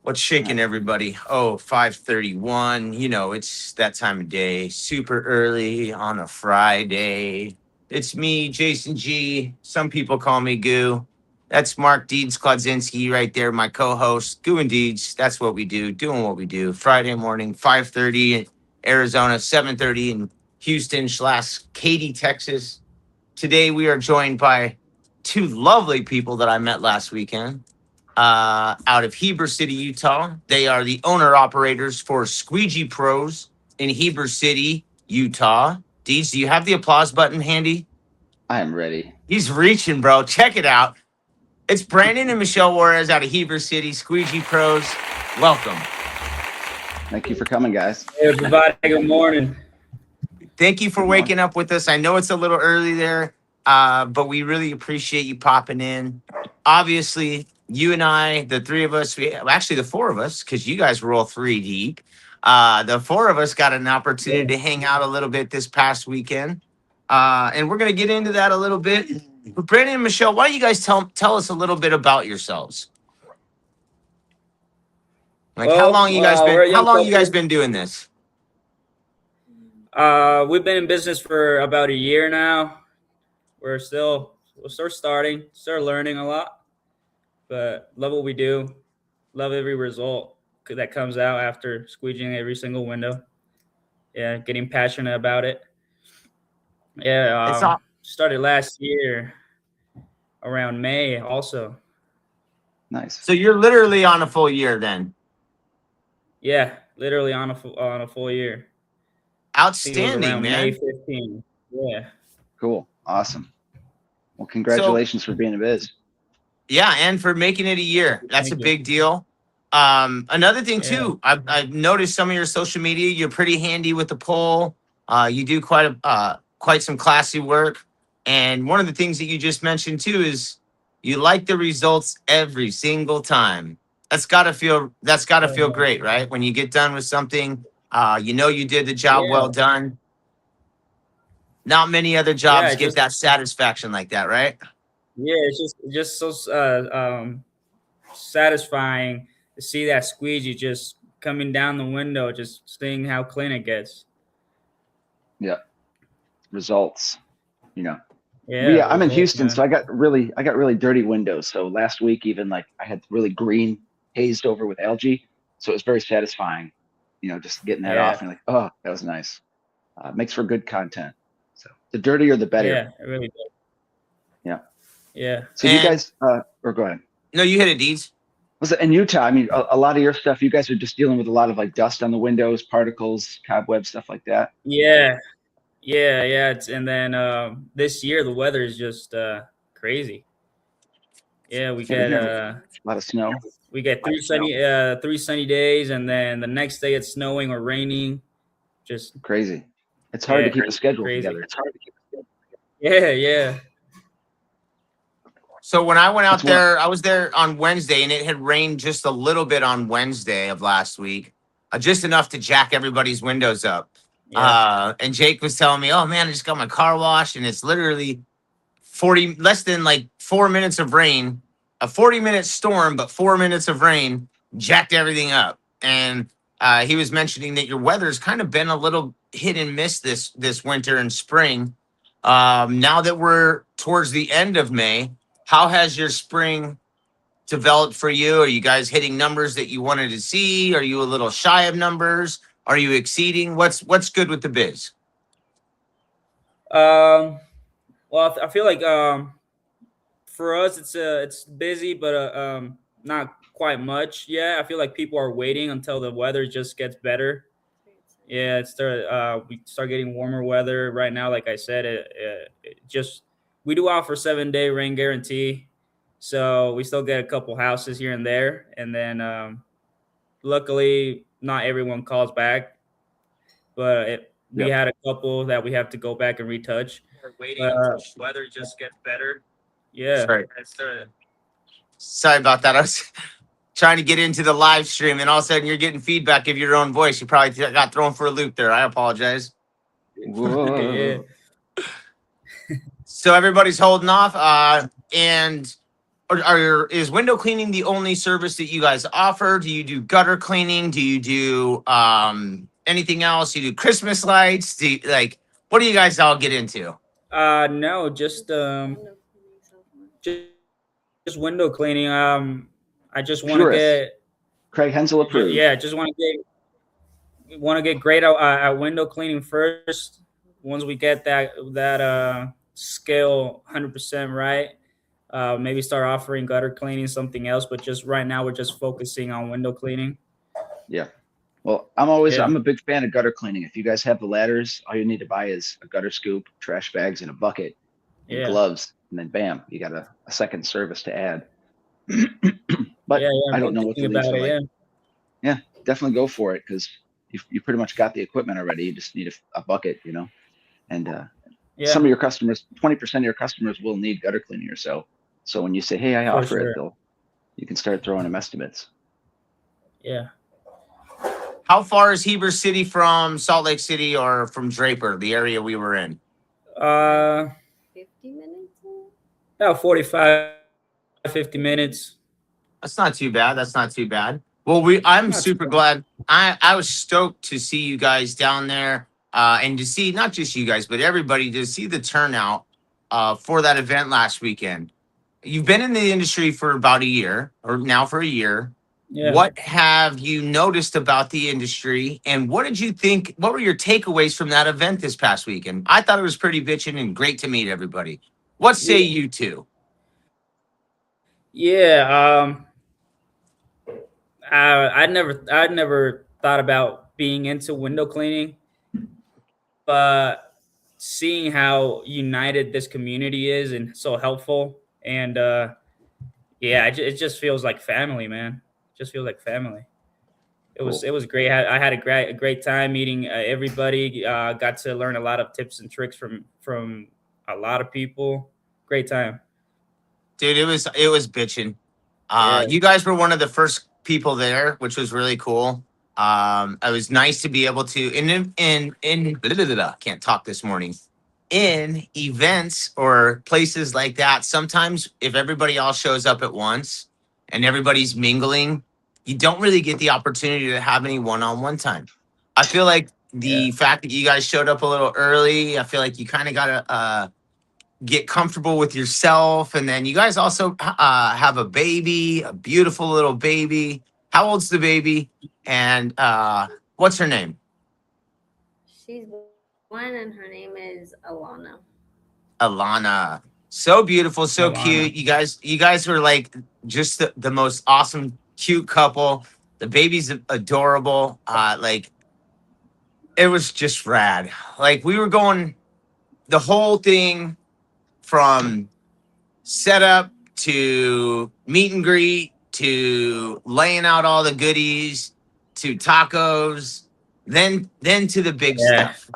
What's shaking everybody? Oh, 5:31. You know, it's that time of day, super early on a Friday. It's me, Jason G. Some people call me Goo. That's Mark Deeds Klodzinski right there, my co-host. Goo and Deeds, that's what we do, doing what we do. Friday morning, 5:30 in Arizona, 7:30 in Houston / Katy, Texas. Today we are joined by two lovely people that I met last weekend out of Heber City, Utah. They are the owner operators for Squeegee Pros in Heber City, Utah. Deeds, do you have the applause button handy? I am ready. He's reaching, bro. Check it out. It's Brandon and Michelle Juarez out of Heber City, Squeegee Pros. Welcome. Thank you for coming, guys. Hey everybody, good morning. Thank you for Good morning. waking up with us. I know it's a little early there, but we really appreciate you popping in. Obviously, you and I, the three of us, actually the four of us, because you guys were all three deep. The four of us got an opportunity to hang out a little bit this past weekend, and we're gonna get into that a little bit. But Brandon and Michelle, why don't you guys tell us a little bit about yourselves? Like, how long you guys we're a been? How young long you guys couple. been doing this? We've been in business for about a year now. We're still starting, still learning a lot, but love what we do. Love every result that comes out after squeegeeing every single window. Yeah, getting passionate about it. Yeah, It's all. started last year around May also. Nice. So you're literally on a full year then. Yeah, literally on a full year. I think it was Outstanding, around May man. 15. Yeah. Cool. Awesome. Well, So congratulations for being a biz. yeah, and for making it a year, that's a Thank you. big deal. Another thing Yeah. too, I've noticed some of your social media. You're pretty handy with the poll. You do quite some classy work. And one of the things that you just mentioned too is you like the results every single time. That's gotta feel great, right? When you get done with something, you know you did the job well Yeah. done. Not many other Yeah. jobs give that satisfaction like that, right? Yeah, it's just so satisfying to see that squeegee just coming down the window, just seeing how clean it gets. Yeah. Results. You know. Yeah, I'm in results, Houston, so man. I got really dirty windows. So last week, even like I had really green hazed over with algae. So it was very satisfying. Just getting that off Yeah, and like, oh, that was nice. Makes for good content. So the dirtier, the better. yeah, it really does. Yeah. Yeah. So you And guys, or go ahead. no, you hit it, Deeds. Was it in Utah? I mean, a lot of your stuff, you guys are just dealing with a lot of like dust on the windows, particles, cobwebs, stuff like that. Yeah, yeah. And then this year the weather is just crazy. Yeah, Yeah, we have a lot of snow. we get three sunny days, and then the next day it's snowing or raining. Just Crazy. It's hard to yeah, keep a schedule crazy. together. Yeah, yeah, So when I went That's out one. there, I was there on Wednesday, and it had rained just a little bit on Wednesday of last week, just enough to jack everybody's windows up. yeah, And Jake was telling me, "Oh man, I just got my car washed, and it's literally 40 less than like 4 minutes of rain, a 40-minute storm, but 4 minutes of rain jacked everything up." And he was mentioning that your weather's kind of been a little hit and miss this winter and spring. Now that we're towards the end of May, how has your spring developed for you? Are you guys hitting numbers that you wanted to see? Are you a little shy of numbers? Are you exceeding? What's good with the biz? Um, well, I feel like for us it's busy, but not quite much. Yeah, I feel like people are waiting until the weather just gets better. Yeah, we start getting warmer weather right now. Like I said, it just we do offer 7-day rain guarantee, so we still get a couple houses here and there, and then luckily not everyone calls back, but we Yep. had a couple that we have to go back and retouch. We're waiting But until weather just gets better. yeah, Sorry. Sorry about that. I was trying to get into the live stream, and all of a sudden you're getting feedback of your own voice. You probably got thrown for a loop there. I apologize. yeah, Whoa. So everybody's holding off, and is window cleaning the only service that you guys offer? Do you do gutter cleaning? Do you do anything else? Do you do Christmas lights? What do you guys all get into? No, just just window cleaning. I just want to Purist. get Craig Hensel approved. yeah, just want to get great at window cleaning first. Once we get that skill 100% right, maybe start offering gutter cleaning, something else. But just right now, we're just focusing on window cleaning. Yeah. Well, I'm a big fan of gutter cleaning. If you guys have the ladders, all you need to buy is a gutter scoop, trash bags, and a bucket, and gloves, and then bam, you got a second service to add. But I don't know what the leads are like. Yeah, definitely go for it because you pretty much got the equipment already. You just need a bucket, and some of your customers, 20% of your customers will need gutter cleaning or so. So when you say, hey, I offer it, you can start throwing them estimates. Yeah. How far is Heber City from Salt Lake City or from Draper, the area we were in? 50 minutes? About 45, 50 minutes. That's not too bad. That's not too bad. Well, I'm super glad. I was stoked to see you guys down there and to see not just you guys, but everybody to see the turnout for that event last weekend. You've been in the industry for about a year or now for a year. Yeah. What have you noticed about the industry and what did you think? What were your takeaways from that event this past weekend? I thought it was pretty bitchin' and great to meet everybody. What say you two? Yeah. I'd never thought about being into window cleaning, but seeing how united this community is and so helpful, and it just feels like family, man. It just feels like family. It was great. I had a great time meeting everybody. Got to learn a lot of tips and tricks from a lot of people. Great time, dude. It was bitching. You guys were one of the first people there, which was really cool. It was nice to be able to can't talk this morning. In events or places like that, sometimes if everybody else shows up at once and everybody's mingling, you don't really get the opportunity to have any one-on-one time. I feel like the fact that you guys showed up a little early, I feel like you kind of got to get comfortable with yourself. And then you guys also have a baby, a beautiful little baby. How old's the baby? And what's her name? She's one and her name is Alana. Alana. So beautiful, so cute. You guys were like just the most awesome, cute couple. The baby's adorable. It was just rad. Like we were going the whole thing from setup to meet and greet to laying out all the goodies to tacos, then to the big stuff.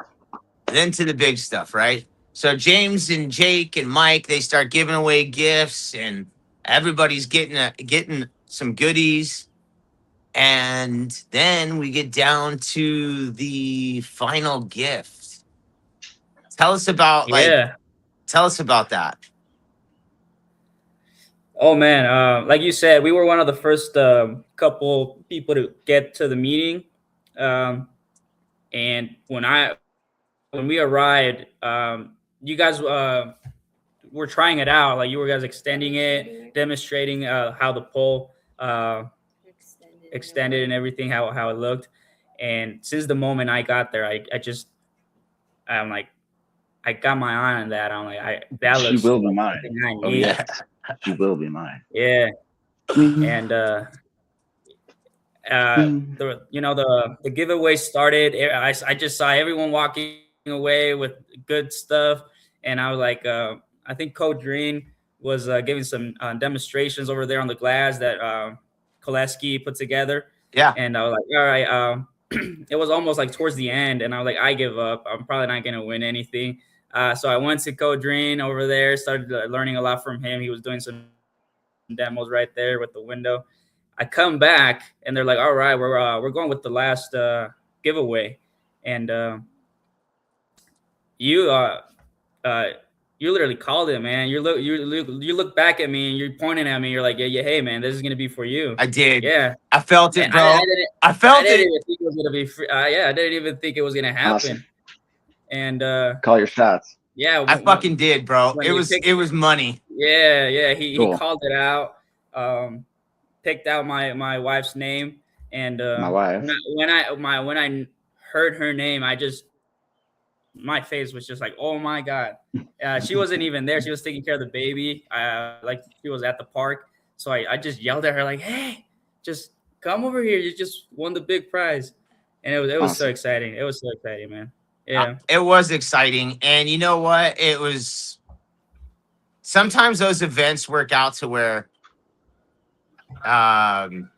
Then to the big stuff, right? So James and Jake and Mike, they start giving away gifts and everybody's getting some goodies. And then we get down to the final gift. Tell us about tell us about that. Oh man, like you said, we were one of the first couple people to get to the meeting, and when we arrived, you guys were trying it out. Like you were guys extending it, demonstrating how the pole extended and everything, how it looked. And since the moment I got there, I'm like, I got my eye on that. I'm like, that looks. She will be mine. Oh yeah, she will be mine. Yeah, and the giveaway started. I just saw everyone walking away with good stuff, and I was like, I think Coach Green was giving some demonstrations over there on the glass that Klodzinski put together. Yeah, and I was like, all right. It was almost like towards the end, and I was like, I give up. I'm probably not gonna win anything. So I went to Coach Green over there, started learning a lot from him. He was doing some demos right there with the window. I come back and they're like, all right, we're going with the last giveaway. And you You literally called it, man. You look back at me and you're pointing at me. You're like, yeah, hey, man, this is gonna be for you. I did. Yeah, I felt it, and bro. I I felt didn't it. even think it was gonna be free. Yeah, I didn't even think it was gonna happen. Awesome. And Call your shots. yeah, I fucking did, bro. when It you was picked, it was money. yeah, he Cool. called it out. Picked out my wife's name, and My wife. when I heard her name, my face was just like, oh my god. She wasn't even there. She was taking care of the baby. Like she was at the park. So I just yelled at her like, hey, just come over here. You just won the big prize. And it was so Awesome. exciting. It was so exciting, man. Yeah. It was exciting. And you know what? It was sometimes those events work out to where the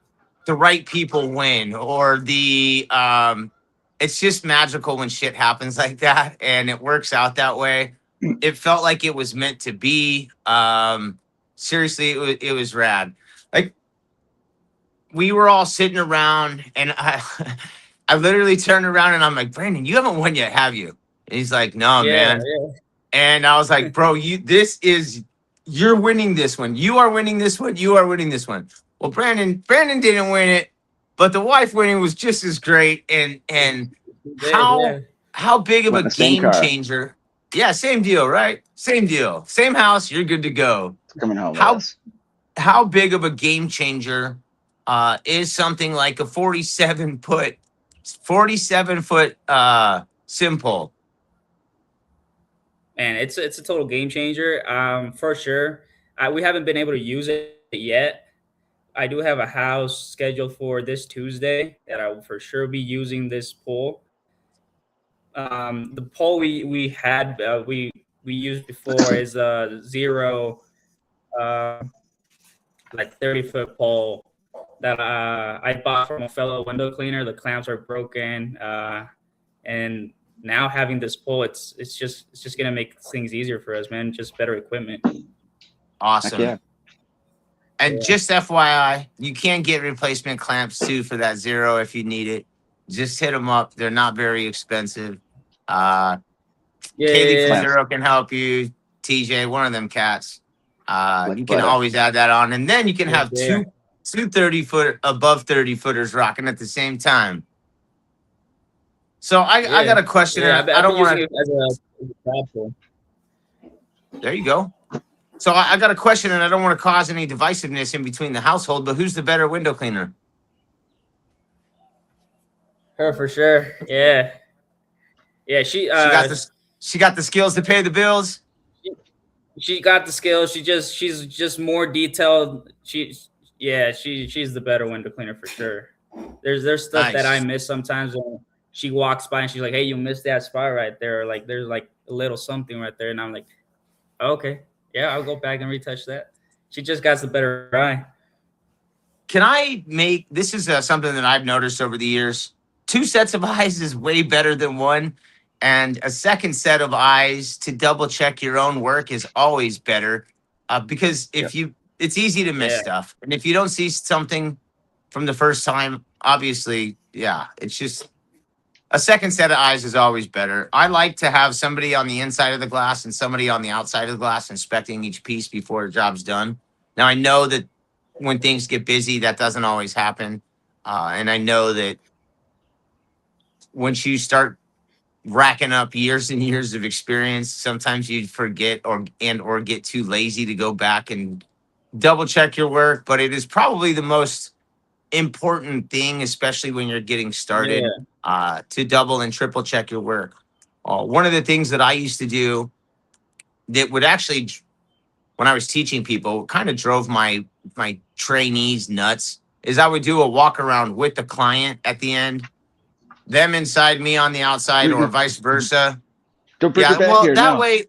right people win, or it's just magical when shit happens like that and it works out that way. It felt like it was meant to be. Seriously, it was rad. Like, we were all sitting around and I literally turned around and I'm like, Brandon, you haven't won yet, have you? And he's like, no, Yeah. man. And I was like, bro, you're winning this one. You are winning this one. You are winning this one. Well, Brandon didn't win it, but the wife winning was just as great. And how big of a game changer. Yeah, same deal, right? Same deal. Same house, you're good to go. Coming home with us. How big of a game changer is something like a 47 foot sim pole? And it's a total game changer, for sure. We haven't been able to use it yet. I do have a house scheduled for this Tuesday that I will for sure be using this pole. The pole we had we used before is a zero, like 30-foot pole that I bought from a fellow window cleaner. The clamps are broken, and now having this pole, it's just gonna make things easier for us, man. Just better equipment. Awesome. Heck yeah. And just FYI, you can get replacement clamps too for that zero if you need it. Just hit them up. They're not very expensive. Katie from Zero can help you. TJ, one of them cats. You can always add that on, and then you can have two 30-foot above 30-footers rocking at the same time. So I got a question. I don't want to. There you go. So I got a question, and I don't want to cause any divisiveness in between the household, but who's the better window cleaner? Her for sure. Yeah. Yeah, she got the skills to pay the bills. She got the skills. She's just more detailed. She's the better window cleaner for sure. There's stuff that I miss sometimes when she walks by and she's like, hey, you missed that spot right there. Or like there's like a little something right there. And I'm like, okay. Yeah, I'll go back and retouch that. She just got the better eye. Can I make this is something that I've noticed over the years? 2 sets of eyes is way better than one, and a second set of eyes to double check your own work is always better, because it's easy to miss stuff, and if you don't see something from the first time, obviously, it's just. A second set of eyes is always better. I like to have somebody on the inside of the glass and somebody on the outside of the glass inspecting each piece before the job's done. Now, I know that when things get busy, that doesn't always happen. And I know that once you start racking up years and years of experience, sometimes you forget or get too lazy to go back and double check your work. But it is probably the most important thing, especially when you're getting started, to double and triple check your work. One of the things that I used to do that would actually, when I was teaching people, kind of drove my trainees nuts, is I would do a walk around with the client at the end, them inside, me on the outside, or vice versa. Don't bring it back here. That way,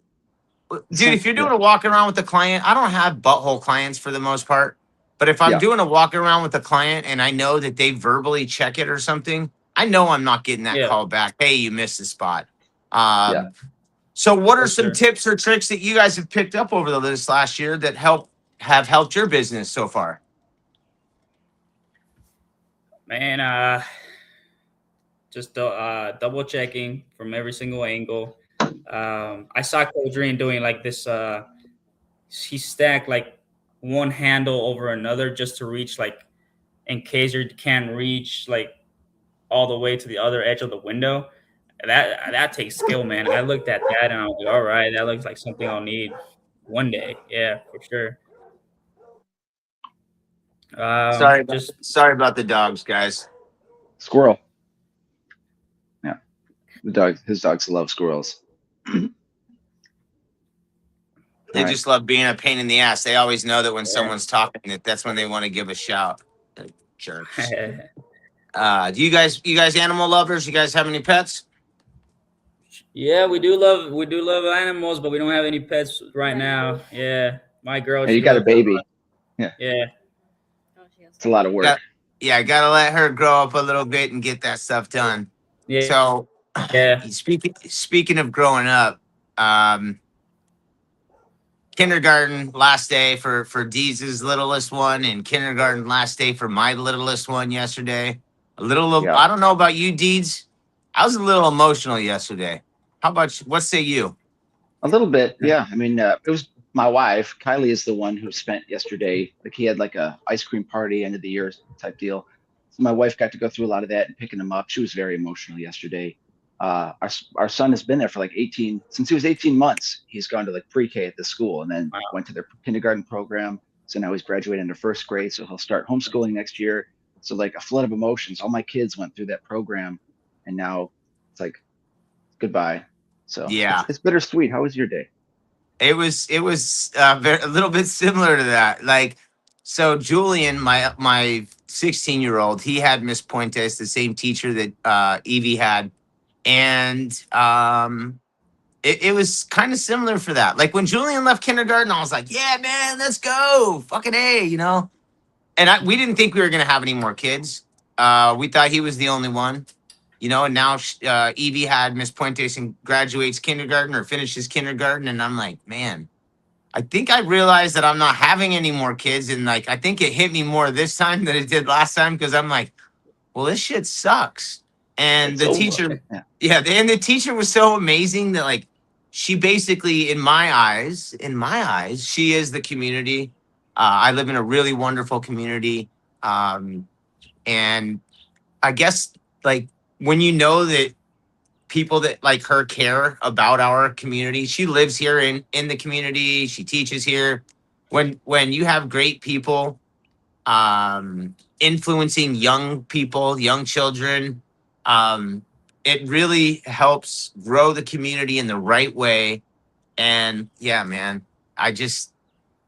dude, if you're doing a walk around with the client, I don't have butthole clients for the most part. But if I'm doing a walk around with a client and I know that they verbally check it or something, I know I'm not getting that call back. Hey, you missed the spot. So what are some tips or tricks that you guys have picked up over this last year that have helped your business so far? Man, just double checking from every single angle. I saw Codrine doing like this. He stacked like one handle over another just to reach like in case you can't reach like all the way to the other edge of the window. That takes skill, man. I looked at that and I was like, all right, that looks like something I'll need one day. Yeah, for sure. Just Sorry about the dogs, guys. Squirrel. Yeah, his dogs love squirrels. They All right. just love being a pain in the ass. They always know that when someone's talking, that's when they want to give a shout. Jerks. Do you guys animal lovers? You guys have any pets? yeah, we do love animals, but we don't have any pets right now. Yeah, my girl. Hey, She you got a loves baby. Yeah. Oh, she has It's a lot of work. Yeah, I gotta let her grow up a little bit and get that stuff done. Yeah. So, Yeah. speaking of growing up, kindergarten last day for Deez's littlest one, and kindergarten last day for my littlest one yesterday. Yeah. I don't know about you, Deeds. I was a little emotional yesterday. How about you? What say you? A little bit, yeah. I mean, it was my wife. Kylie is the one who spent yesterday. Like he had like a ice cream party end of the year type deal. So my wife got to go through a lot of that and picking him up. She was very emotional yesterday. Our son has been there for like 18 since he was 18 months. He's gone to like pre-K at the school and then Wow. went to their kindergarten program. So now he's graduating into first grade. So he'll start homeschooling next year. So like a flood of emotions. All my kids went through that program, and now it's like goodbye. So Yeah. it's bittersweet. How was your day? It was a little bit similar to that. Like, so Julian, my 16-year-old, he had Miss Puentes, the same teacher that Evie had, and it was kind of similar for that. Like when Julian left kindergarten, I was like, yeah, man, let's go, fucking A, you know. And we didn't think we were gonna have any more kids. We thought he was the only one, you know. And now Evie had Miss Puentes and graduates kindergarten or finishes kindergarten, and I'm like, man, I think I realized that I'm not having any more kids, and like I think it hit me more this time than it did last time because I'm like, well, this shit sucks. And It's the over. teacher, Yeah. yeah, and the teacher was so amazing that like she basically, in my eyes, she is the community. I live in a really wonderful community, and I guess like when you know that people that like her care about our community. She lives here in the community. She teaches here. When you have great people influencing young people, young children, it really helps grow the community in the right way. And yeah, man, it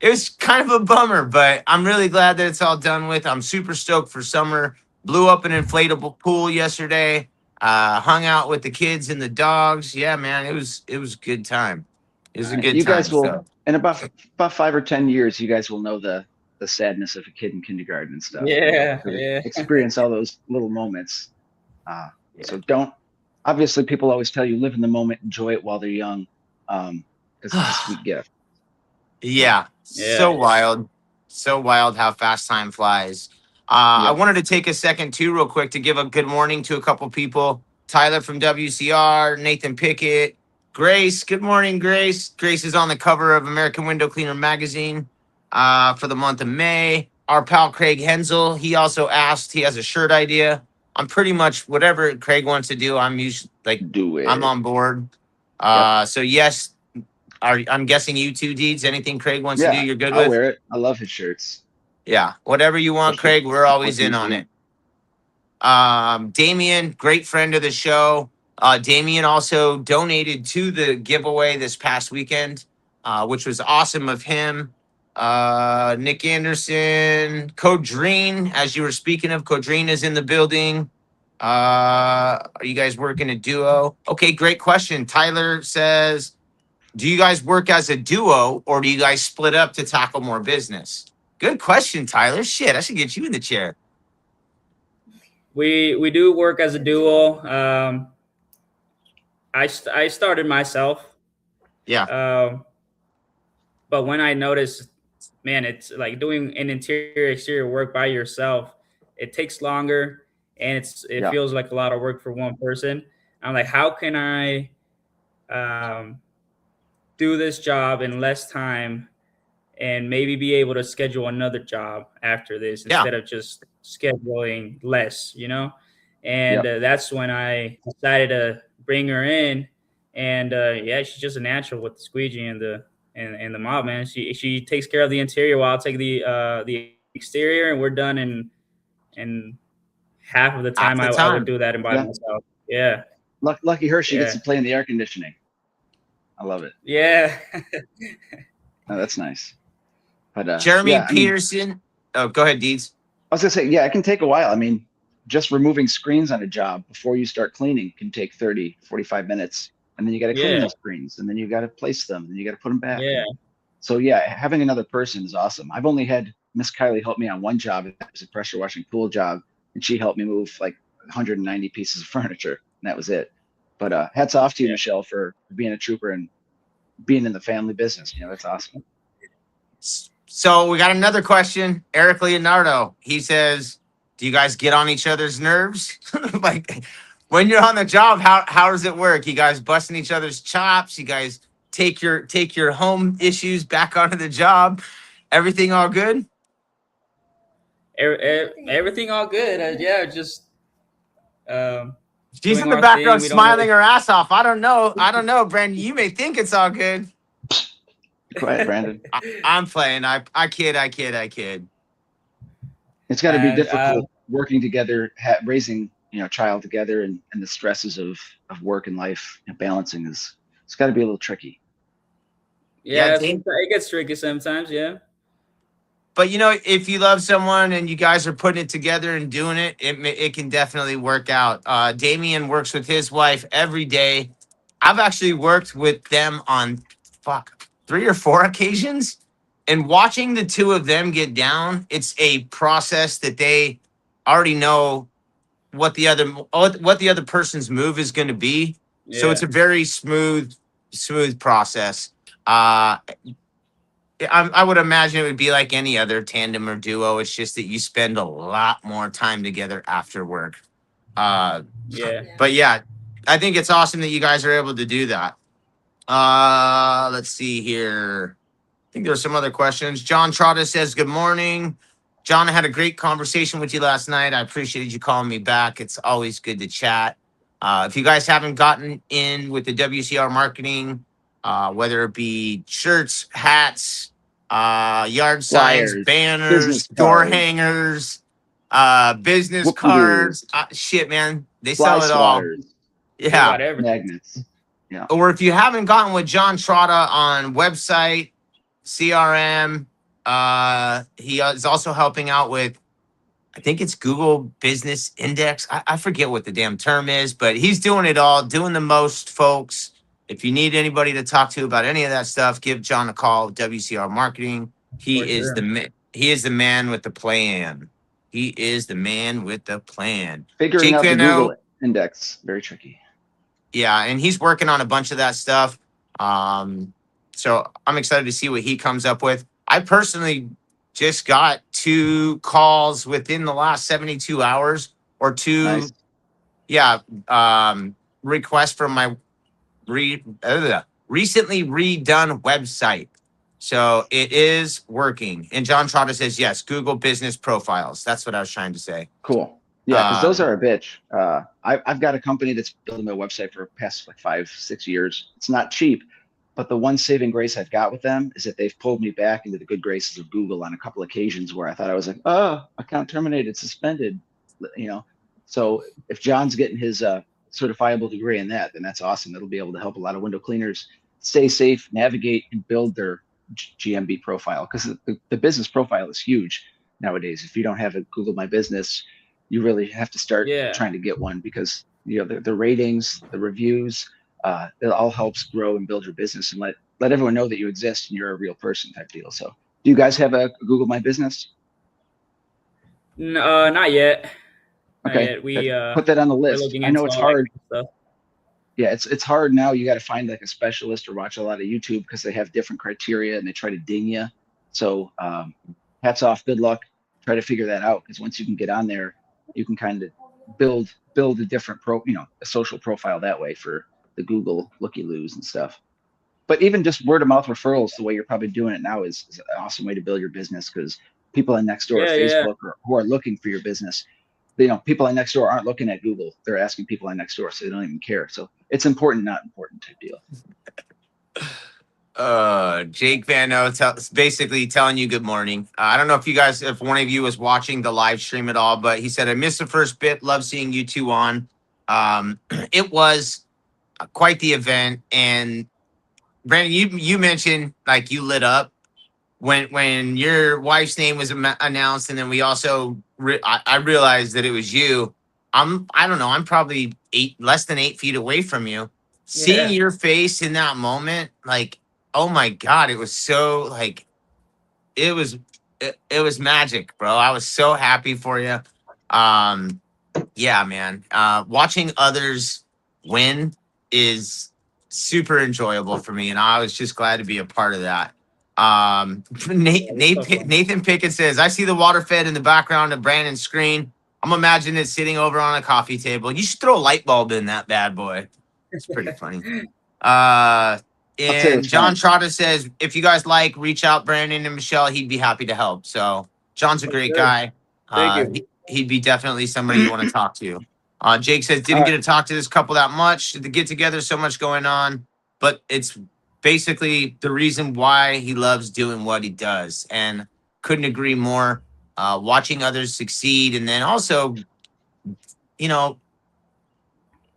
was kind of a bummer, but I'm really glad that it's all done with. I'm super stoked for summer. Blew up an inflatable pool yesterday. Hung out with the kids and the dogs. Yeah, man, it was a good time. It was a good You time. guys will, So in about 5 or 10 years, you guys will know the sadness of a kid in kindergarten and stuff. Yeah. You'll Yeah. experience all those little moments. Uh, yeah. So don't. Obviously, people always tell you live in the moment, enjoy it while they're young, because it's a sweet gift. Yeah, Yeah. so wild how fast time flies. I Yep. wanted to take a second too, real quick, to give a good morning to a couple people. Tyler from WCR, Nathan Pickett, Grace. Good morning, Grace. Grace is on the cover of American Window Cleaner magazine for the month of May. Our pal Craig Hensel, he also asked. He has a shirt idea. I'm pretty much whatever Craig wants to do. I'm usually like Do it. I'm on board. Yep. So yes, I'm guessing you two Deeds. Anything Craig wants to do, Yeah, you're good I'll with. wear it. I love his shirts. Yeah, whatever you want, Especially Craig. We're support always the in on it. museum. Damien, great friend of the show. Damien also donated to the giveaway this past weekend, which was awesome of him. Nick Anderson, Codrine, as you were speaking of, Codrine is in the building. Are you guys working a duo? Okay, great question. Tyler says, do you guys work as a duo or do you guys split up to tackle more business? Good question, Tyler. Shit, I should get you in the chair. We do work as a duo. I started myself. Yeah. But when I noticed, man, it's like doing an interior exterior work by yourself. It takes longer and it Yeah. feels like a lot of work for one person. I'm like, how can I um, do this job in less time and maybe be able to schedule another job after this Yeah. instead of just scheduling less, you know? And Yep. that's when I decided to bring her in. And yeah, she's just a natural with the squeegee and the mop, man. She takes care of the interior while I'll take the exterior, and we're done in half of the Half time the I would time. do that by Yeah. myself. Yeah. Lucky her, she gets Yeah. to play in the air conditioning. I love it. Yeah. Oh, that's nice. But Jeremy yeah, I mean, Peterson. Oh, go ahead, Deeds. I was gonna say, yeah, it can take a while. I mean, just removing screens on a job before you start cleaning can take 30, 45 minutes. And then you got to clean Yeah. those screens, and then you got to place them, and you got to put them back. Yeah. So yeah, having another person is awesome. I've only had Miss Kylie help me on one job. It was a pressure washing pool job, and she helped me move like 190 pieces of furniture, and that was it. But hats off to you, Yeah. Michelle, for being a trooper and being in the family business. That's awesome. So we got another question. Eric Leonardo. He says, "Do you guys get on each other's nerves? Like when you're on the job, how does it work? You guys busting each other's chops? You guys take your home issues back onto the job? Everything all good?" Everything all good. Yeah, just She's doing in the our thing. background We don't smiling really. her ass off. I don't know, Brandon. You may think it's all good. Be quiet, Brandon. I'm playing. I kid. It's got to be Uh, difficult working together, raising a child together, and the stresses of work and life and balancing it's got to be a little tricky. Yeah, yeah, sometimes it gets tricky sometimes. Yeah. but if you love someone and you guys are putting it together and doing it, it can definitely work out. Damien works with his wife every day. I've actually worked with them on 3 or 4 occasions, and watching the two of them get down, it's a process that they already know what the other person's move is going to be. So Yeah. it's a very smooth process. Uh, I would imagine it would be like any other tandem or duo. It's just that you spend a lot more time together after work. Uh, Yeah. but yeah, I think it's awesome that you guys are able to do that. Let's see here. I think there's some other questions. John Trotta says, "Good morning. John, I had a great conversation with you last night. I appreciated you calling me back. It's always good to chat. If you guys haven't gotten in with the WCR marketing, whether it be shirts, hats, yard signs, Flyers, banners, business door cards, hangers, business whoop-de-doos, cards, shit, man, they fly sell it all. swatters, They Yeah. got everything. magnets. Yeah. Or if you haven't gotten with John Trotta on website, CRM, he is also helping out with, I think it's Google Business Index. I forget what the damn term is, but he's doing it all, doing the most, folks. If you need anybody to talk to about any of that stuff, give John a call, WCR Marketing. He For is sure. he is the man with the plan. He is the man with the plan. Figuring Jake out the Van O, Google index, very tricky. yeah, and he's working on a bunch of that stuff. So I'm excited to see what he comes up with. I personally just got 2 calls within the last 72 hours, or 2, Nice. yeah, requests from my recently redone website. So it is working. And John Trotta says, yes, Google business profiles. That's what I was trying to say. Cool. Yeah, because those Um, are a bitch. I've got a company that's building my website for the past like 5, 6 years. It's not cheap, but the one saving grace I've got with them is that they've pulled me back into the good graces of Google on a couple occasions where I thought I was like, oh, account terminated, suspended. You know, so if John's getting his certifiable degree in that, then that's awesome. That'll be able to help a lot of window cleaners stay safe, navigate, and build their GMB profile, because the business profile is huge nowadays. If you don't have a Google My Business, you really have to start Yeah. trying to get one, because the ratings, the reviews, it all helps grow and build your business and let everyone know that you exist and you're a real person type deal. So do you guys have a Google My Business? Not yet. Not Okay, yet. We put that on the we're list. looking I know into it's all that hard. kind of stuff. Yeah, it's hard now. You got to find like a specialist or watch a lot of YouTube, because they have different criteria and they try to ding you. So hats off, good luck. Try to figure that out, because once you can get on there, you can kind of build a different a social profile that way for the Google looky-loos and stuff. But even just word of mouth referrals, the way you're probably doing it now is an awesome way to build your business, because people in Nextdoor or Facebook who are looking for your business, people in Nextdoor aren't looking at Google. They're asking people in Nextdoor, so they don't even care. So it's important, not important type deal. Jake Van O basically telling you good morning. I don't know if one of you was watching the live stream at all, but he said, I missed the first bit. Love seeing you two on. It was quite the event. And Brandon, you mentioned like you lit up when your wife's name was announced, and then we also I realized that it was you. I don't know. I'm probably less than 8 feet away from you. Seeing your face in that moment, like, oh my God, it was so like, it was magic, bro. I was so happy for you. Yeah, man. Watching others win is super enjoyable for me, and I was just glad to be a part of that. Nathan Pickett says, I see the water fed in the background of Brandon's screen. I'm imagining it sitting over on a coffee table. You should throw a light bulb in that bad boy. It's pretty funny. And John Trotta says, if you guys reach out Brandon and Michelle, he'd be happy to help. So John's a great guy. Thank you. He'd be definitely somebody you want to talk to. Jake says, didn't get to talk to this couple that much. The get together, so much going on, but it's basically the reason why he loves doing what he does, and couldn't agree more. Watching others succeed, and then also,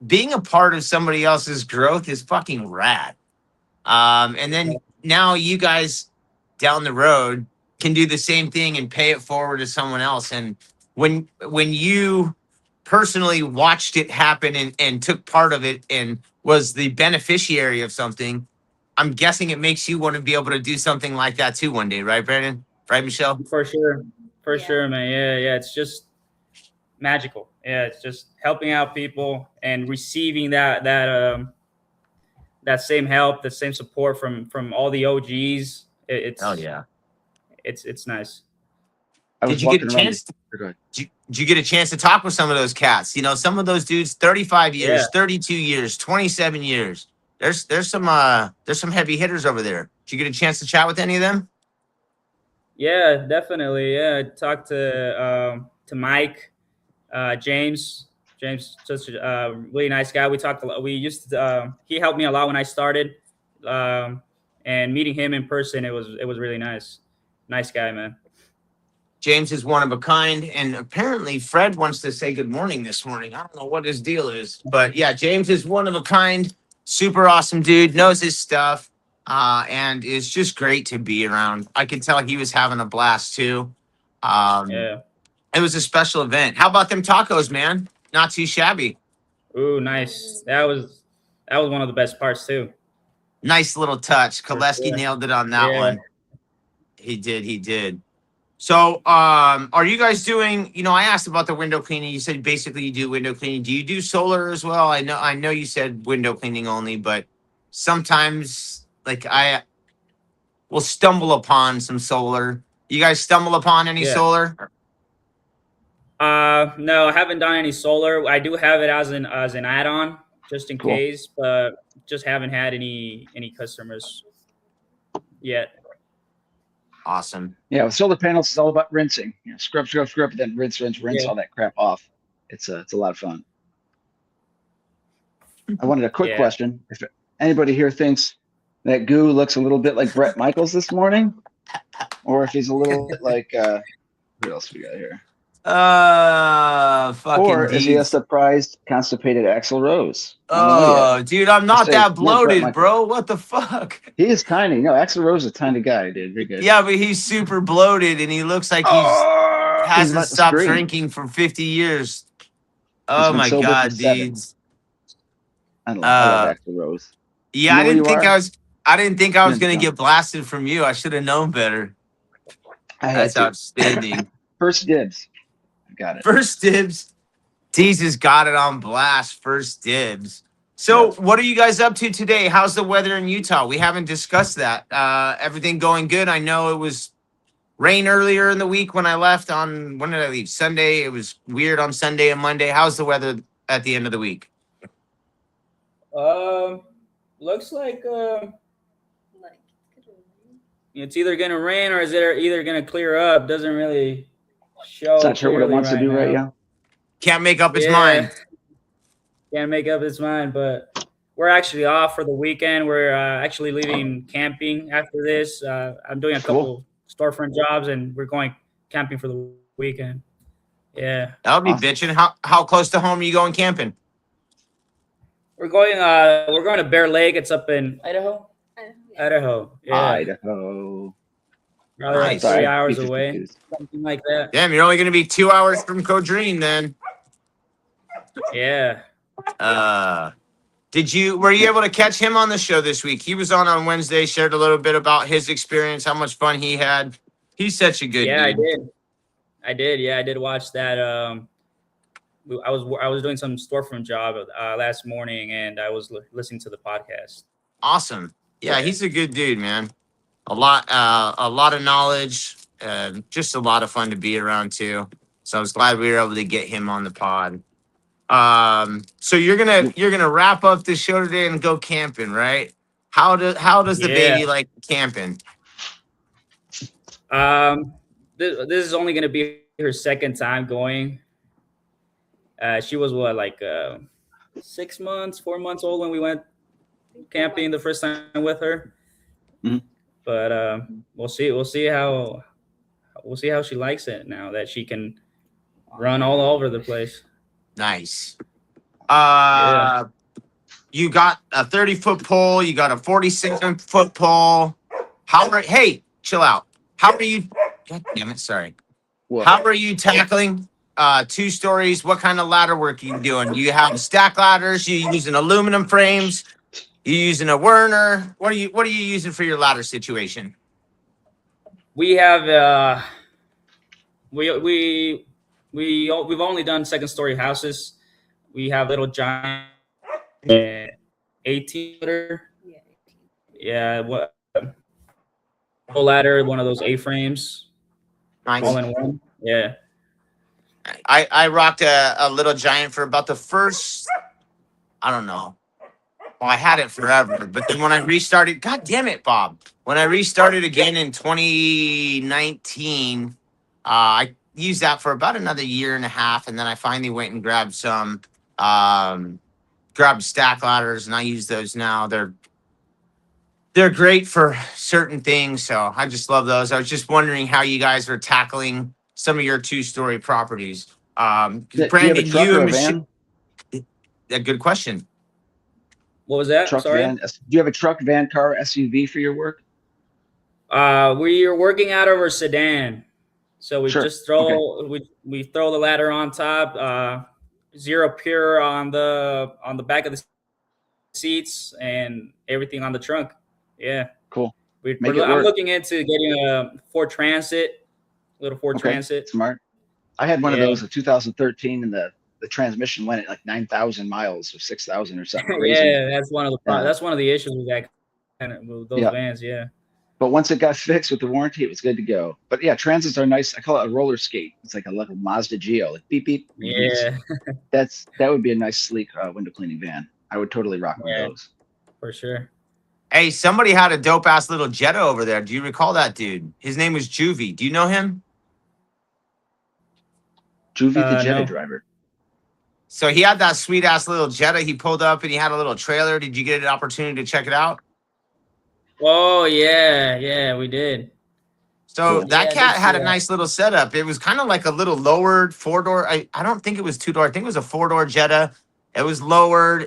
being a part of somebody else's growth is fucking rad. And then now you guys down the road can do the same thing and pay it forward to someone else. And when you personally watched it happen and took part of it and was the beneficiary of something, I'm guessing it makes you want to be able to do something like that too one day, right, Brandon? Right, Michelle? For sure, man. Yeah. It's just magical. Yeah, it's just helping out people and receiving that same help, the same support from all the OGs. It's it's nice. Did you get a chance? Did you get a chance to talk with some of those cats? Some of those dudes, 35 years, 32 years, 27 years. There's some heavy hitters over there. Did you get a chance to chat with any of them? Yeah, definitely. Yeah, I talked to Mike, James. James, such a really nice guy. We talked a lot. He helped me a lot when I started, and meeting him in person, it was really nice. Nice guy, man. James is one of a kind, and apparently Fred wants to say good morning this morning. I don't know what his deal is, but yeah, James is one of a kind, super awesome dude, knows his stuff, and is just great to be around. I could tell he was having a blast too. It was a special event. How about them tacos, man? Not too shabby. Ooh, nice. That was one of the best parts too. Nice little touch. Klodzinski nailed it on that one. He did. So, are you guys doing, I asked about the window cleaning. You said basically you do window cleaning. Do you do solar as well? I know you said window cleaning only, but sometimes I will stumble upon some solar. You guys stumble upon any solar? No, I haven't done any solar. I do have it as an add-on just in case, but just haven't had any customers yet. Awesome. Yeah, with solar panels, it's all about rinsing. Scrub, then rinse all that crap off. It's a lot of fun. I wanted a quick question. If anybody here thinks that Goo looks a little bit like Bret Michaels this morning, or if he's a little bit like who else we got here? Fucking. Or is he a surprised, constipated Axl Rose? Oh, dude, I'm not that bloated, bro. What the fuck? He is tiny. No, Axl Rose is a tiny guy, dude. You're good. Yeah, but he's super bloated, and he looks like he hasn't stopped drinking for 50 years. Oh my God, dudes. I love Axl Rose. Yeah, I didn't think I was gonna get blasted from you. I should have known better. That's outstanding. First dibs. Got it. First dibs. Jesus got it on blast. First dibs. So what are you guys up to today? How's the weather in Utah? We haven't discussed that. Everything going good? I know it was rain earlier in the week when I left when did I leave? Sunday. It was weird on Sunday and Monday. How's the weather at the end of the week? Looks like Like, it's gonna rain. it's either gonna rain or is it either gonna clear up. Doesn't really It's show not sure what it clearly wants to right do right now. now. Can't make up its Yeah, mind. can't make up its mind, but we're actually off for the weekend. We're actually leaving camping after this. I'm doing a Cool. couple storefront jobs, and we're going camping for the weekend. Yeah, That'll be Awesome. bitching. How close to home are you going camping? we're going. We're going to Bear Lake. It's up in Idaho. Yeah. Idaho. Yeah, Idaho. probably like Nice. Sorry, 3 hours be away, confused. something like that. Damn, you're only going to be 2 hours from Codreen then. Yeah. Were you able to catch him on the show this week? He was on Wednesday, shared a little bit about his experience, how much fun he had. He's such a good Yeah, dude. I did. Yeah, I did watch that. I was doing some storefront job last morning, and I was listening to the podcast. Awesome. Yeah, Yeah. he's a good dude, man. A lot of knowledge, just a lot of fun to be around too. So I was glad we were able to get him on the pod. So you're gonna wrap up the show today and go camping, right? How does the Yeah. baby like camping? This is only going to be her second time going. She was what, like 6 months, 4 months old when we went camping the first time with her. Mhm. But we'll see how she likes it now that she can run all over the place. Nice. Yeah. You got a 30-foot pole. You got a 46-foot pole. Hey, chill out. How are you? God damn it! Sorry. What? How are you tackling 2 stories? What kind of ladder work are you doing? You have stack ladders? You using aluminum frames? You using a Werner? What are you using for your ladder situation? We have we've only done second story houses. We have little giant 18-footer. Yeah. Yeah, what full ladder, one of those A-frames, all Nice. in one. Yeah. I rocked a little giant for about the first, I don't know. Well, I had it forever, but then when I restarted, God damn it, Bob. When I restarted again in 2019, I used that for about another year and a half, and then I finally went and grabbed stack ladders, and I use those now. They're great for certain things, so I just love those. I was just wondering how you guys are tackling some of your 2-story properties. Do you have Brandon, a truck you or and a van? a good question. What was that? Truck, Sorry. van. Do you have a truck, van, car, SUV for your work? We are working out of our sedan, so we Sure. just throw we throw the ladder on top. Zero pure on the back of the seats and everything on the trunk. Yeah. Cool. I'm Make it work. looking into getting a Ford Transit, little Ford Okay. Transit. Smart. I had one of Yeah. those in 2013, and the transmission went at like 9,000 miles or 6,000 or something crazy. Yeah, that's one of the issues with that with those Yeah. vans. Yeah. But once it got fixed with the warranty, it was good to go. But yeah, transits are nice. I call it a roller skate. It's like a little Mazda Geo, like beep beep. Yeah, That would be a nice sleek window cleaning van. I would totally rock one of those. for sure. Hey, somebody had a dope ass little Jetta over there. Do you recall that dude? His name was Juvie. Do you know him? Juvie the Jetta No. driver. So he had that sweet ass little Jetta. He pulled up and he had a little trailer. Did you get an opportunity to check it out? Oh yeah, we did. So Cool. that Yeah, I cat did had see a that. nice little setup. It was kind of like a little lowered 4-door. I don't think it was 2-door. I think it was a 4-door Jetta. It was lowered.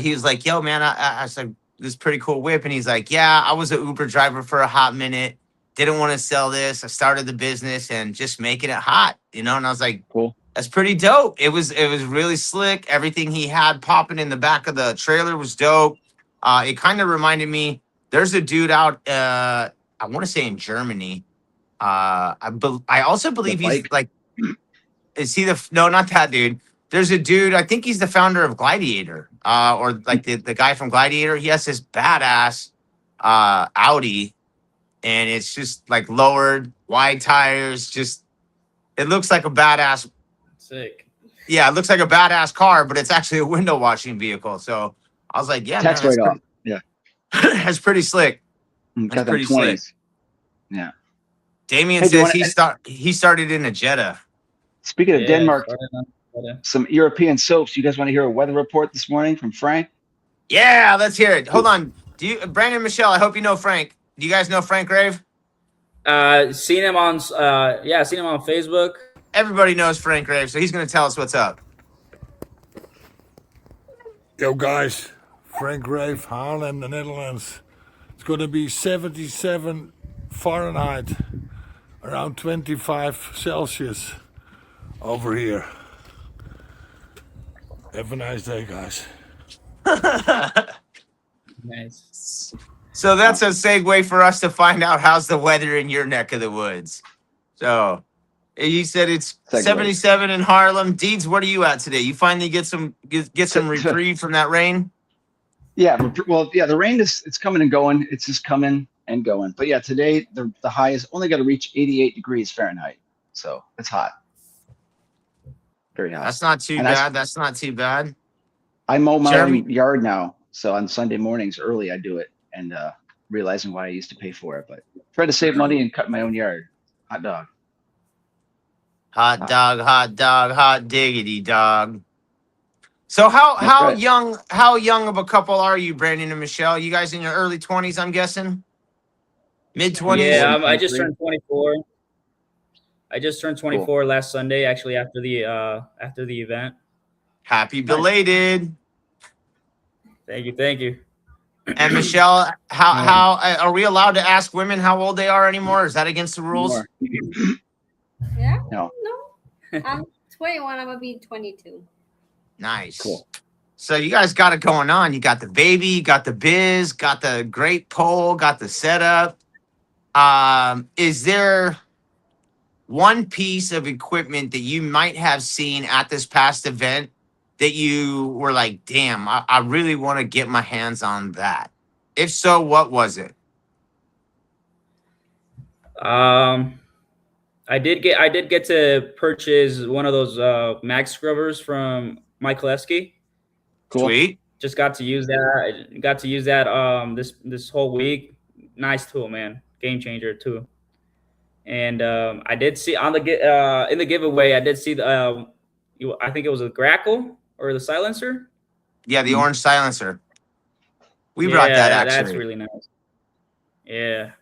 He was like, yo, man, I was like, this is a pretty cool whip. And he's like, yeah, I was an Uber driver for a hot minute. Didn't want to sell this. I started the business and just making it hot, And I was like, Cool. that's pretty dope. It was really slick. Everything he had popping in the back of the trailer was dope. It kind of reminded me, there's a dude out, I want to say in Germany. I also believe The he's bike? like, is he no, not that dude. There's a dude, I think he's the founder of Gladiator, or like the guy from Gladiator. He has this badass Audi, and it's just like lowered, wide tires. Just, it looks like a badass. Sick. Yeah, it looks like a badass car, but it's actually a window washing vehicle. So I was like, yeah, Tax man, write-off. Yeah. that's pretty slick. Got That's them pretty slick. 20s. Yeah. Damien Hey, do you says want he started in a Jetta. Speaking of Denmark, started on- some European soaps. You guys want to hear a weather report this morning from Frank? Yeah, let's hear it. Hold on. Brandon, Michelle, I hope you know Frank. Do you guys know Frank Grave? Seen him on seen him on Facebook. Everybody knows Frank Grave, so he's going to tell us what's up. Yo, guys, Frank Grave, Haarlem, the Netherlands. It's going to be 77 Fahrenheit, around 25 Celsius over here. Have a nice day, guys. Nice. So that's a segue for us to find out how's the weather in your neck of the woods. So you said it's Segue. 77 in Harlem. Deeds, what are you at today? You finally get some reprieve from that rain? Yeah. Well, yeah, the rain it's coming and going. It's just coming and going. But yeah, today the high is only got to reach 88 degrees Fahrenheit. So it's hot. Very hot. That's not too And bad. That's not too bad. I mow my Jeremy? own yard now. So on Sunday mornings early, I do it, and realizing why I used to pay for it, but try to save money and cut my own yard. Hot dog. Hot dog, hot diggity dog. So how right. young of a couple are you, Brandon and Michelle? You guys in your early 20s, I'm guessing? Mid-20s? Yeah, I just turned 24. I just turned 24 last Sunday, actually after the event. Happy belated. Thank you. And Michelle, how are we allowed to ask women how old they are anymore? Is that against the rules? More. Yeah. No. I'm 21. I'm gonna be 22. Nice. Cool. So you guys got it going on. You got the baby, you got the biz, got the great pole, got the setup. Is there one piece of equipment that you might have seen at this past event that you were like, damn, I really want to get my hands on that? If so, what was it? I did get to purchase one of those mag scrubbers from Mike Klodzinski. Cool. Sweet. Just got to use that. This whole week. Nice tool, man. Game changer too. And I did see on the in the giveaway, I did see the I think it was a Grackle or the silencer. Yeah, the orange silencer. We brought that actually. That's really nice. Yeah.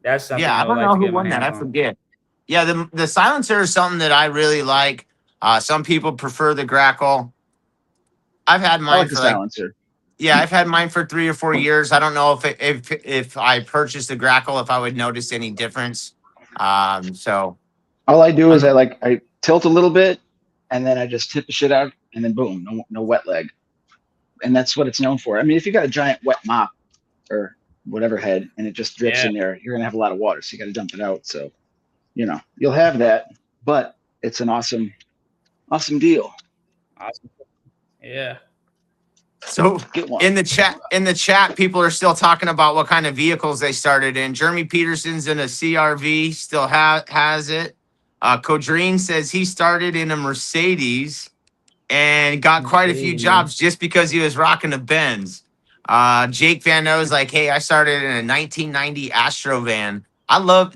That's something. Yeah, I don't know who won that. I forget. Yeah, the silencer is something that I really like. Some people prefer the Grackle. I've had I mine like for the like silencer. yeah, I've had mine for 3 or 4 years. I don't know if I purchased the Grackle if I would notice any difference. So All I do is I tilt a little bit, and then I just tip the shit out, and then boom, no wet leg. And that's what it's known for. I mean, if you got a giant wet mop or whatever head and it just drips in there, you're gonna have a lot of water, so you got to dump it out. So, you'll have that, but it's an awesome deal. Awesome. Yeah. So Get one. in the chat, people are still talking about what kind of vehicles they started in. Jeremy Peterson's in a CRV, still has it. Codreen says he started in a Mercedes and got quite a few jobs just because he was rocking a Benz. Jake Van O's like, hey, I started in a 1990 Astro van.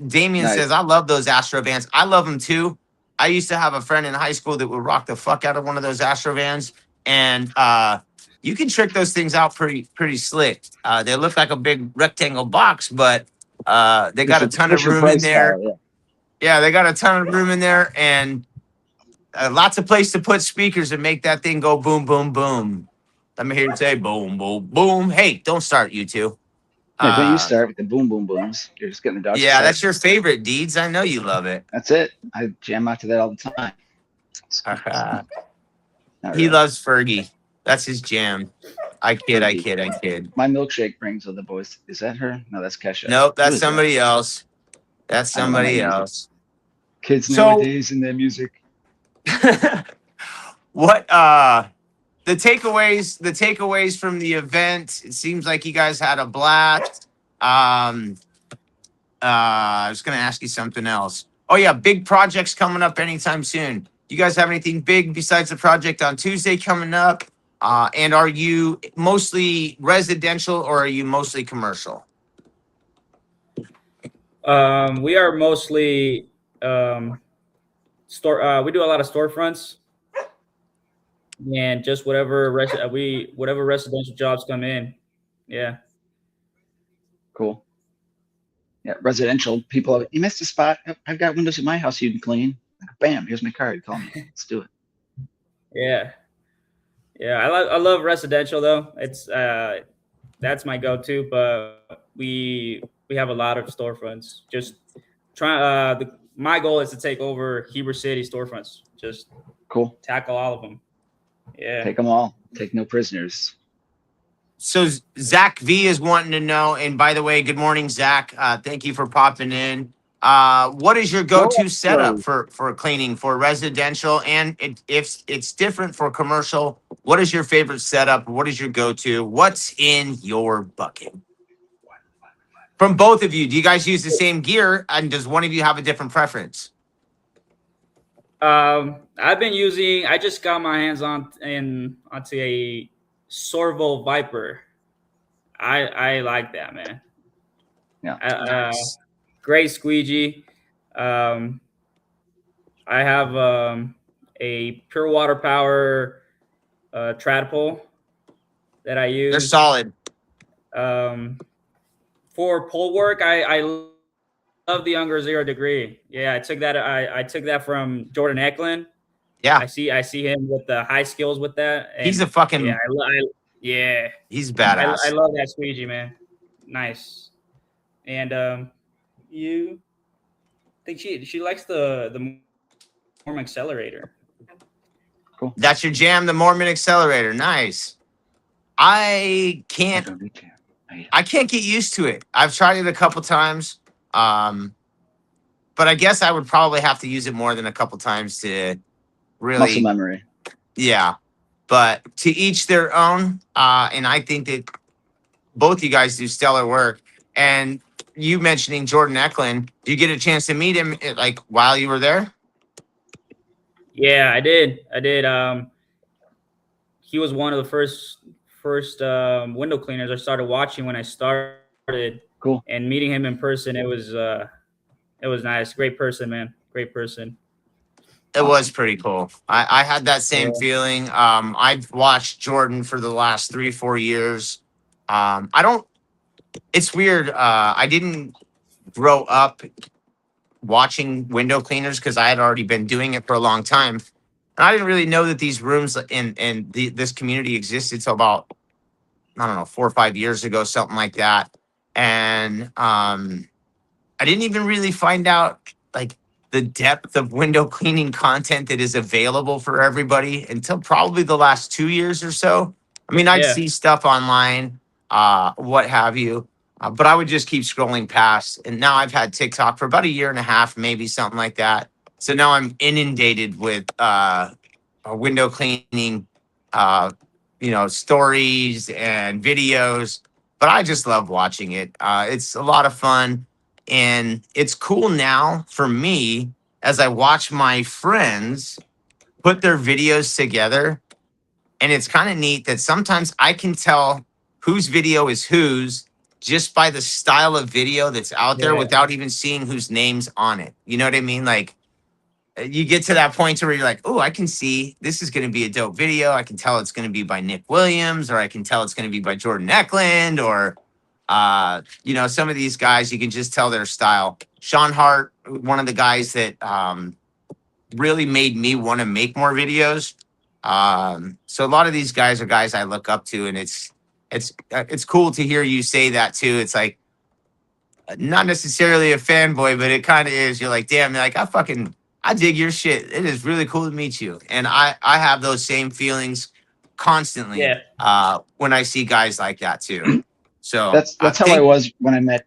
Damien Nice. says, I love those Astro vans. I love them too. I used to have a friend in high school that would rock the fuck out of one of those Astro vans. And you can trick those things out pretty slick. They look like a big rectangle box, but they got a ton of room in there. Style, Yeah, they got a ton of room in there and lots of place to put speakers and make that thing go boom, boom, boom. Let me hear you say boom, boom, boom. Hey, don't start, you two. Yeah, don't you start with the boom, boom, booms. You're just getting the dog. Yeah, that's your favorite, Deeds. I know you love it. That's it. I jam out to that all the time. Not He really. loves Fergie. That's his jam. I kid. My milkshake brings other boys. Is that her? No, that's Kesha. Nope, Who that's is that? somebody else. That's I don't know my somebody music. else. Kids So- nowadays and their music. What the takeaways from the event? It seems like you guys had a blast. I was gonna ask you something else. Oh yeah, big projects coming up anytime soon. You guys have anything big besides the project on Tuesday coming up? And are you mostly residential or are you mostly commercial? We are mostly store. We do a lot of storefronts and just whatever residential jobs come in. Yeah. Cool. Yeah, residential people. You missed a spot. I've got windows at my house you can clean. Bam, here's my card. Call me. Let's do it. Yeah. Yeah. I love residential though. It's that's my go-to, but we have a lot of storefronts. Just my goal is to take over Heber City storefronts. Just Cool. tackle all of them. Yeah. Take them all. Take no prisoners. So Zach V is wanting to know, and by the way, good morning, Zach. Thank you for popping in. What is your go-to setup for cleaning for residential, and if it's different for commercial? What is your favorite setup? What is your go-to? What's in your bucket? From both of you, do you guys use the same gear, and does one of you have a different preference? I've been using. I just got my hands onto a Sorvo Viper. I like that, man. Yeah. Nice. Great squeegee. I have a Pure Water Power trad pole that I use. They're solid. For pole work, I love the Unger 0 Degree. Yeah, I took that. I took that from Jordan Eklund. Yeah, I see him with the high skills with that. And he's a fucking yeah. He's badass. I love that squeegee, man. Nice. And you think she likes the Mormon accelerator. Cool. That's your jam, the Mormon accelerator. Nice. I can't get used to it. I've tried it a couple times. But I guess I would probably have to use it more than a couple times to really muscle memory. Yeah. But to each their own. And I think that both you guys do stellar work. And you mentioning Jordan Eklund, do you get a chance to meet him like while you were there? Yeah, I did. He was one of the first window cleaners I started watching when I started. Cool. And meeting him in person, it was nice. Great person, man. Great person. It was pretty cool. I had that same feeling. I've watched Jordan for the last 3-4 years. It's weird. I didn't grow up watching window cleaners because I had already been doing it for a long time. And I didn't really know that these rooms in this community existed till about, I don't know, 4 or 5 years ago, something like that. And I didn't even really find out like the depth of window cleaning content that is available for everybody until probably the last 2 years or so. I mean, I'd see stuff online, what have you, but I would just keep scrolling past. And now I've had TikTok for about 1.5 years, maybe something like that. So now I'm inundated with window cleaning, stories and videos. But I just love watching it. It's a lot of fun. And it's cool now for me as I watch my friends put their videos together. And it's kind of neat that sometimes I can tell whose video is whose just by the style of video that's out there without even seeing whose name's on it. You know what I mean? Like you get to that point where you're like, oh, I can see this is going to be a dope video. I can tell it's going to be by Nick Williams, or I can tell it's going to be by Jordan Eklund, or some of these guys, you can just tell their style. Sean Hart, one of the guys that really made me want to make more videos. So a lot of these guys are guys I look up to, and it's cool to hear you say that too. It's like not necessarily a fanboy, but it kind of is. You're like, damn, like I dig your shit. It is really cool to meet you, and I have those same feelings constantly when I see guys like that too. So that's how I was when I met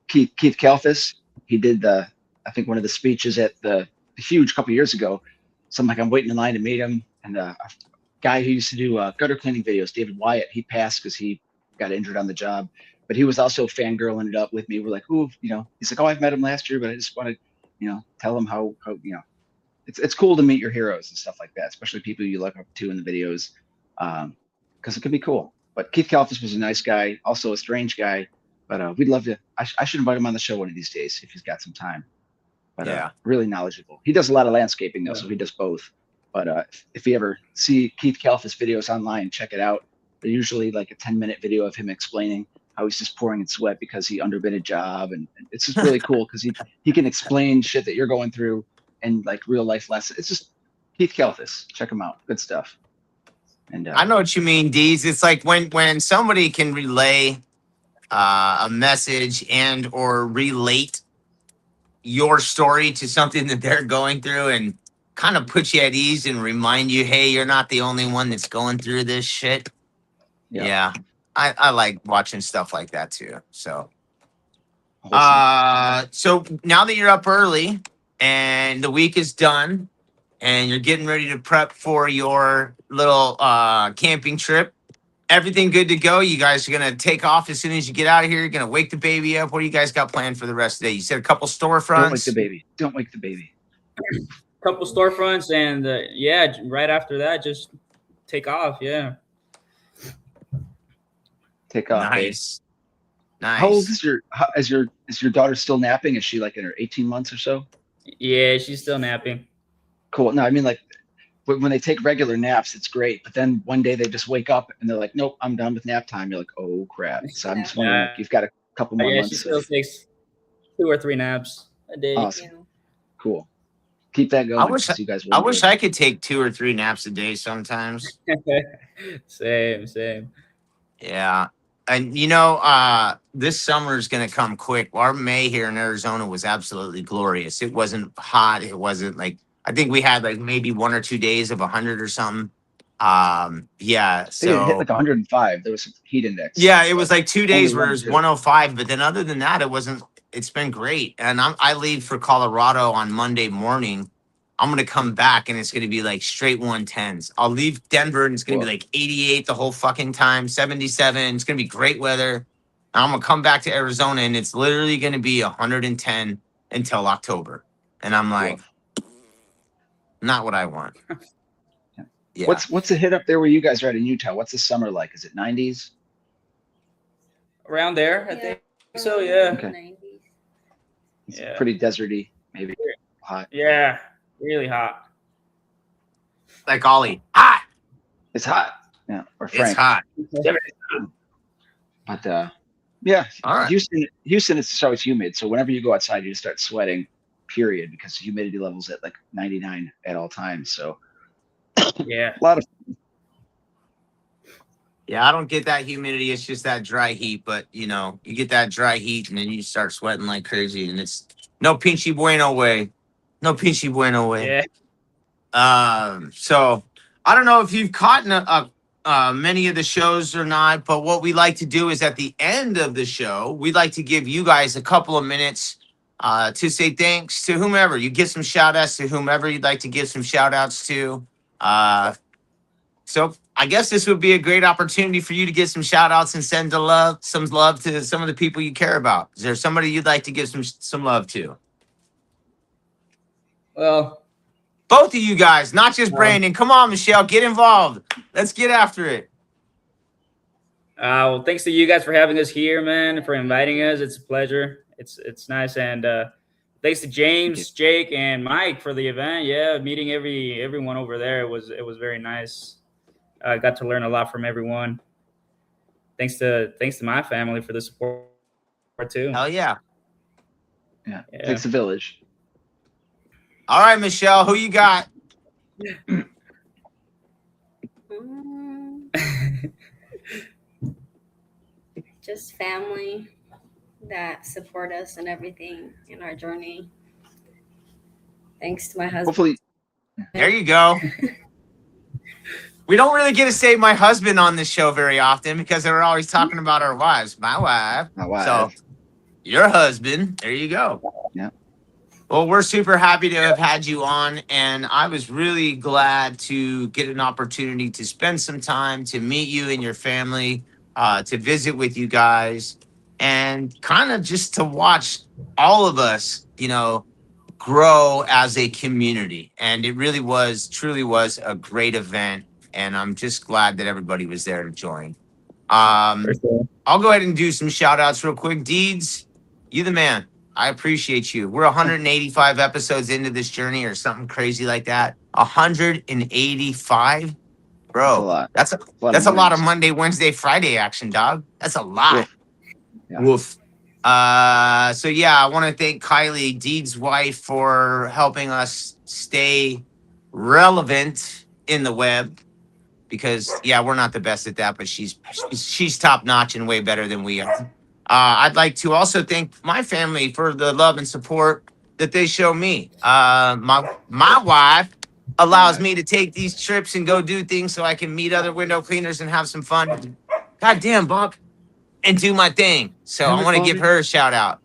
Keith Kalfas. He did I think one of the speeches at the Huge a couple years ago. So I'm waiting in line to meet him. And a guy who used to do gutter cleaning videos, David Wyatt, he passed because he got injured on the job. But he was also fangirling it up with me. We're like, ooh, he's like, oh, I've met him last year, but I just want to, tell him how it's cool to meet your heroes and stuff like that, especially people you look up to in the videos. because it could be cool. But Keith Kalfas was a nice guy, also a strange guy. But we'd love to. I should invite him on the show one of these days if he's got some time. But Yeah. really knowledgeable. He does a lot of landscaping though, Yeah. so he does both. But if you ever see Keith Kalfas videos online, check it out. They're usually like a 10-minute video of him explaining how he's just pouring in sweat because he underbid a job, and it's just really cool because he can explain shit that you're going through and like real life lessons. It's just Keith Kalfas. Check him out. Good stuff. And I know what you mean, Deez. It's like when somebody can relay a message and or relate your story to something that they're going through and kind of put you at ease and remind you, hey, you're not the only one that's going through this shit. Yeah. I like watching stuff like that too. So so now that you're up early and the week is done and you're getting ready to prep for your little camping trip, everything good to go? You guys are going to take off as soon as you get out of here? You're going to wake the baby up? What do you guys got planned for the rest of the day? You said a couple storefronts. Don't wake the baby. Don't wake the baby. Couple storefronts, and yeah, right after that, just take off. Yeah. Take off. Nice. Nice. How old is your daughter still napping? Is she like in her 18 months or so? Yeah, she's still napping. Cool. No, I mean like when they take regular naps, it's great. But then one day they just wake up and they're like, nope, I'm done with nap time. You're like, oh crap. So I'm just wondering if you've got a couple more Yeah, months. she still takes 2 or 3 naps a day. Awesome. Cool. Keep that going. I wish you guys I wish I could take 2 or 3 naps a day sometimes. Same. Yeah. And this summer is going to come quick. Our May here in Arizona was absolutely glorious. It wasn't hot. It wasn't like, I think we had like maybe 1 or 2 days of 100 or something. Yeah. They hit So like 105. There was some heat index. yeah, it was like 2 days Only where it one was or two. 105. But then other than that, it's been great. And I leave for Colorado on Monday morning. I'm going to come back and it's going to be like straight 110s. I'll leave Denver and it's going to be like 88 the whole fucking time, 77. It's going to be great weather. And I'm going to come back to Arizona and it's literally going to be 110 until October. And I'm like, not what I want. Yeah. What's the hit up there where you guys are at in Utah? What's the summer like? Is it 90s? Around there, I think so. Yeah. Okay. It's Yeah. pretty deserty, maybe hot. Yeah. Really hot. Like Ollie, hot. It's hot. Yeah. Or Frank. It's hot. But yeah, All right. Houston it's always humid. So whenever you go outside, you just start sweating, period, because the humidity level's at like 99 at all times. So Yeah. a lot of Yeah, I don't get that humidity. It's just that dry heat. But, you get that dry heat and then you start sweating like crazy. And it's no pinchy bueno way. No pinchy bueno way. Yeah. So I don't know if you've caught many of the shows or not. But what we like to do is at the end of the show, we'd like to give you guys a couple of minutes to say thanks to whomever. You get some shout outs to whomever you'd like to give some shout outs to. So I guess this would be a great opportunity for you to get some shout outs and send some love to some of the people you care about. Is there somebody you'd like to give some love to? Well, Both of you guys, not just Brandon. Come on, Michelle, get involved. Let's get after it. well, thanks to you guys for having us here, man, for inviting us. It's a pleasure. It's nice, and thanks to James, Jake, and Mike for the event. Yeah, meeting everyone over there. It was very nice. I got to learn a lot from everyone. Thanks to my family for the support too. Hell yeah. yeah. Takes a village. All right, Michelle, who you got? Just family that support us and everything in our journey. Thanks to my husband. Hopefully, There you go. We don't really get to say my husband on this show very often because we're always talking about our wives. My wife. my wife. So your husband. There you go. Yeah. Well, we're super happy to have had you on, and I was really glad to get an opportunity to spend some time to meet you and your family, to visit with you guys, and kind of just to watch all of us, grow as a community. And it really truly was a great event. and I'm just glad that everybody was there to join. For sure. I'll go ahead and do some shout outs real quick. Deeds, you the man. I appreciate you. We're 185 episodes into this journey or something crazy like that. 185? Bro, That's a lot. That's a, A lot that's of a lot of mornings. Monday, Wednesday, Friday action, dog. That's a lot. Woof. Yeah. Woof. So yeah, I want to thank Kylie, Deed's wife, for helping us stay relevant in the web. Because yeah, we're not the best at that, but she's top notch and way better than we are. I'd like to also thank my family for the love and support that they show me. My wife allows me to take these trips and go do things so I can meet other window cleaners and have some fun. God damn, Bob, and do my thing. So I want to give her a shout out.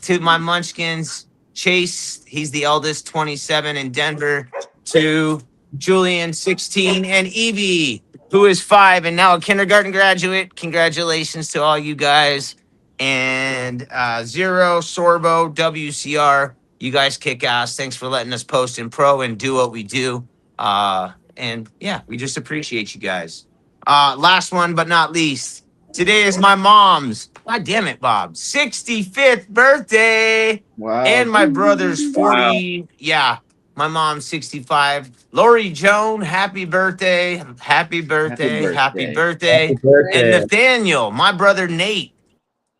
To my munchkins, Chase, he's the eldest, 27 in Denver. To Julian, 16, and Evie, who is 5 and now a kindergarten graduate. Congratulations to all you guys. And Zero, Sorbo, WCR, you guys kick ass. Thanks for letting us post in pro and do what we do. And yeah, we just appreciate you guys. Last one but not least, today is my mom's, god damn it, Bob, 65th birthday. Wow. And my brother's 40. Wow. Yeah, my mom's 65. Lori Joan, happy birthday. Happy birthday. Happy birthday. Happy birthday. And Nathaniel, my brother Nate.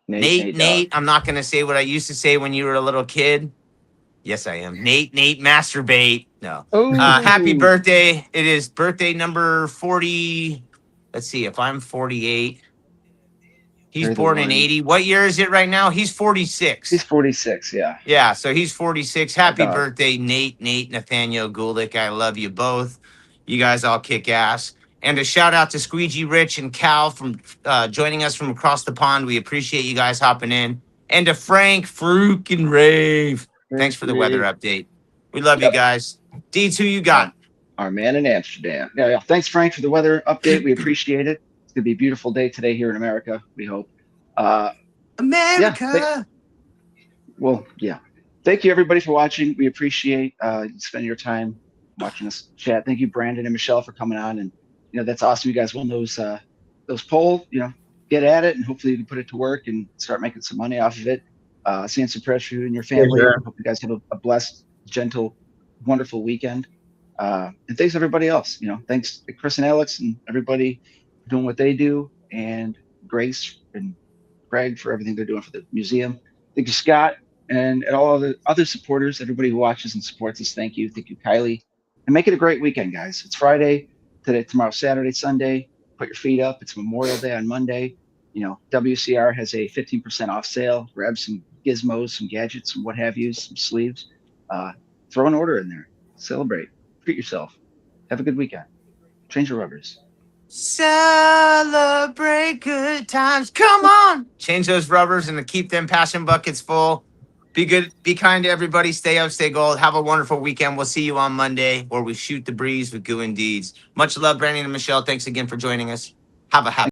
Nate. Nate. I'm not going to say what I used to say when you were a little kid. Yes, I am. Nate, masturbate. No. Happy birthday. It is birthday number 40. Let's see, if I'm 48. He's born in 80. What year is it right now? He's 46. He's 46, yeah. Yeah, so he's 46. Happy birthday, Nate, Nathaniel Gulick. I love you both. You guys all kick ass. And a shout out to Squeegee Rich and Cal from joining us from across the pond. We appreciate you guys hopping in. And to Frank, Farouk, and Rave. Thanks for the weather update. We love you guys. Deeds, who you got? Our man in Amsterdam. Yeah. Thanks, Frank, for the weather update. We appreciate it. It's going to be a beautiful day today here in America, we hope. America. Yeah. Thank you, everybody, for watching. We appreciate spending your time watching us chat. Thank you, Brandon and Michelle, for coming on. And, that's awesome. You guys won those polls. Get at it, and hopefully you can put it to work and start making some money off of it. Seeing some pressure you and your family. Sure. Hope you guys have a blessed, gentle, wonderful weekend. And thanks everybody else. Thanks to Chris and Alex and everybody for doing what they do, and Grace and Greg for everything they're doing for the museum. Thank you, Scott, and all the other supporters, everybody who watches and supports us. Thank you, Kylie, and make it a great weekend, guys. It's Friday today, tomorrow, Saturday, Sunday. Put your feet up. It's Memorial Day on Monday. WCR has a 15% off sale. Grab some gizmos, some gadgets, and what have you, some sleeves. Throw an order in there. Celebrate. Treat yourself. Have a good weekend. Change your rubbers. Celebrate good times. Come on. Change those rubbers and keep them passion buckets full. Be good. Be kind to everybody. Stay up, stay gold. Have a wonderful weekend. We'll see you on Monday where we shoot the breeze with Goo and Deeds. Much love, Brandon and Michelle. Thanks again for joining us. Have a happy